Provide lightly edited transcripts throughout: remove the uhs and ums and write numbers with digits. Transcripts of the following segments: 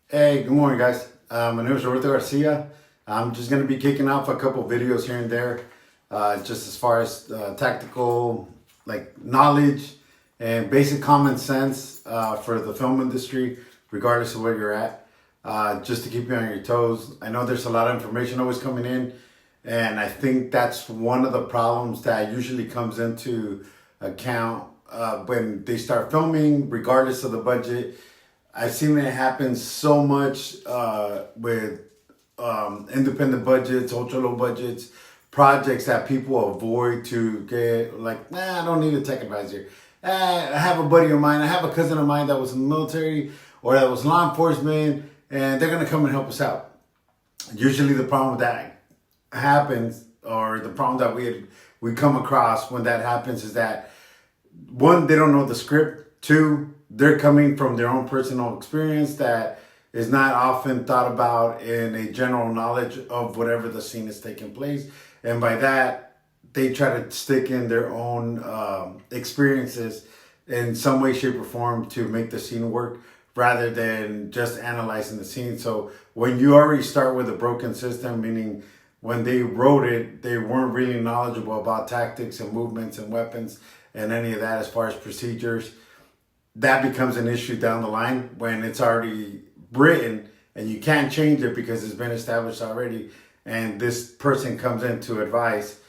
Hey, good morning, guys. My name is Roberto Garcia. I'm just going to be kicking off a couple videos here and there, just as far as tactical, like knowledge and basic common sense for the film industry, regardless of where you're at, just to keep you on your toes. I know there's a lot of information always coming in, and I think that's one of the problems that usually comes into account when they start filming, regardless of the budget. I've seen it happen so much with independent budgets, ultra low budgets, projects that people avoid to get like, I don't need a tech advisor. I have a buddy of mine, I have a cousin of mine that was in the military or that was law enforcement, and they're gonna come and help us out. Usually, the problem that happens, or the problem that we come across when that happens, is that one, they don't know the script. Two, they're coming from their own personal experience that is not often thought about in a general knowledge of whatever the scene is taking place. And by that, they try to stick in their own experiences in some way, shape, or form to make the scene work rather than just analyzing the scene. So when you already start with a broken system, meaning when they wrote it, they weren't really knowledgeable about tactics and movements and weapons and any of that as far as procedures, that becomes an issue down the line when it's already written and you can't change it because it's been established already. And this person comes in to advise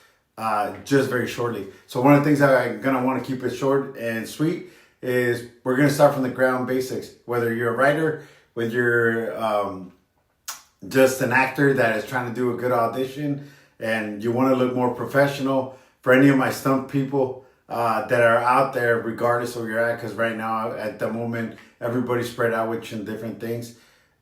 just very shortly. So one of the things that I'm gonna want to keep it short and sweet is we're gonna start from the ground basics. Whether you're a writer, whether you're just an actor that is trying to do a good audition and you want to look more professional, for any of my stunt people that are out there, regardless of where you're at, because right now at the moment everybody's spread out with different things.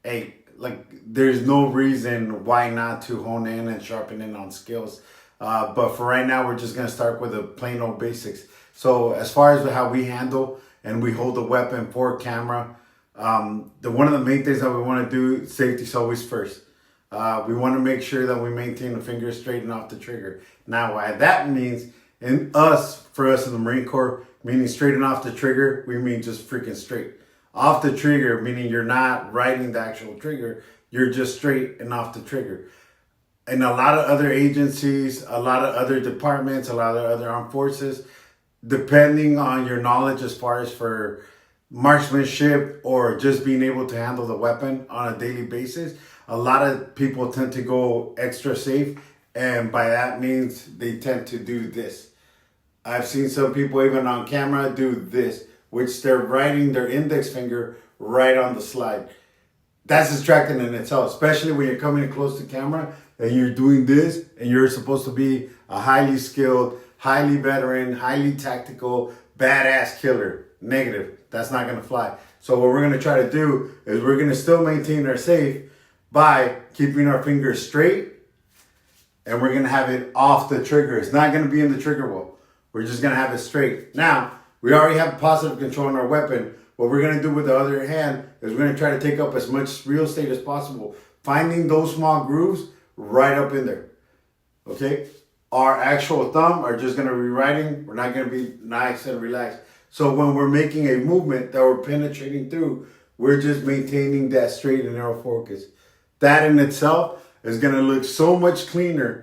Hey, like there's no reason why not to hone in and sharpen in on skills. But for right now, we're just gonna start with the plain old basics. So as far as how we handle and we hold the weapon for camera, the one of the main things that we want to do, safety is always first. We want to make sure that we maintain the finger straight and off the trigger. Now, why that means, for us in the Marine Corps, meaning straight and off the trigger, we mean just freaking straight. Off the trigger, meaning you're not riding the actual trigger, you're just straight and off the trigger. In a lot of other agencies, a lot of other departments, a lot of other armed forces, depending on your knowledge as far as for marksmanship or just being able to handle the weapon on a daily basis, a lot of people tend to go extra safe, and by that means they tend to do this. I've seen some people even on camera do this, which they're riding their index finger right on the slide. That's distracting in itself, especially when you're coming in close to camera and you're doing this and you're supposed to be a highly skilled, highly veteran, highly tactical, badass killer. Negative. That's not going to fly. So what we're going to try to do is we're going to still maintain our safe by keeping our fingers straight, and we're going to have it off the trigger. It's not going to be in the trigger well. We're just going to have it straight. Now, we already have positive control on our weapon. What we're going to do with the other hand is we're going to try to take up as much real estate as possible, finding those small grooves right up in there. Okay? Our actual thumb are just going to be writing. We're not going to be nice and relaxed. So when we're making a movement that we're penetrating through, we're just maintaining that straight and narrow focus. That in itself is going to look so much cleaner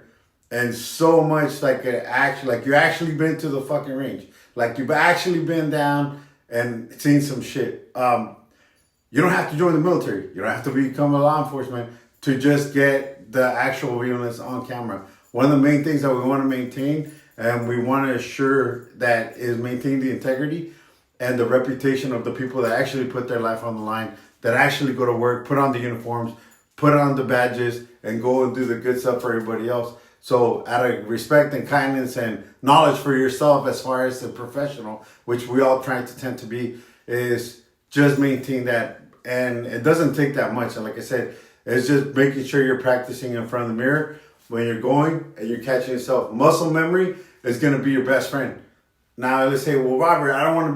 and so much like you actually been to the fucking range. Like you've actually been down and seen some shit. You don't have to join the military. You don't have to become a law enforcement to just get the actual realness on camera. One of the main things that we want to maintain and we want to assure that is maintain the integrity and the reputation of the people that actually put their life on the line, that actually go to work, put on the uniforms, put on the badges, and go and do the good stuff for everybody else. So out of respect and kindness and knowledge for yourself as far as a professional, which we all try to tend to be, is just maintain that. And it doesn't take that much. And like I said, it's just making sure you're practicing in front of the mirror when you're going and you're catching yourself. Muscle memory is going to be your best friend. Now let's say, well, Robert, I don't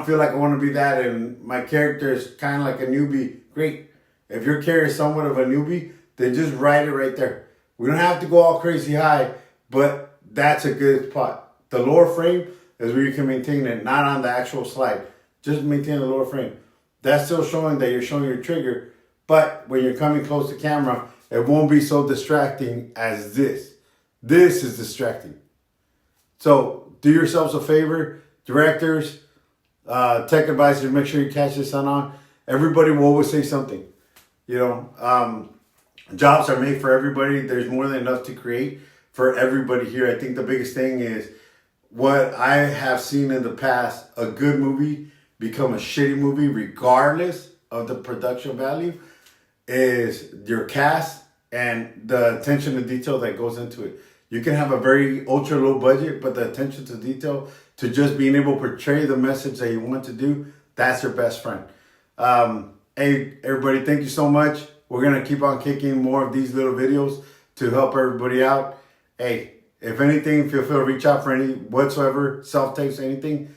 feel like I want to be that, and my character is kind of like a newbie. Great. If your character is somewhat of a newbie, then just write it right there. We don't have to go all crazy high, but that's a good spot. The lower frame is where you can maintain it, not on the actual slide. Just maintain the lower frame. that's still showing that you're showing your trigger. But when you're coming close to camera, it won't be so distracting as this. This is distracting. So do yourselves a favor, directors, tech advisors, make sure you catch this on. Everybody will always say something. You know, jobs are made for everybody. There's more than enough to create for everybody here. I think the biggest thing is what I have seen in the past, a good movie become a shitty movie regardless of the production value, is your cast and the attention to detail that goes into it. You can have a very ultra low budget, but the attention to detail to just being able to portray the message that you want to do, that's your best friend. Hey, everybody, thank you so much. We're going to keep on kicking more of these little videos to help everybody out. Hey, if anything, feel free to reach out for any whatsoever, self-tapes, anything.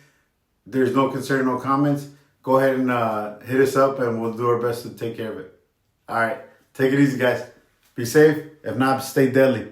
There's no concern, no comments. Go ahead and hit us up and we'll do our best to take care of it. All right. Take it easy, guys. Be safe. If not, stay deadly.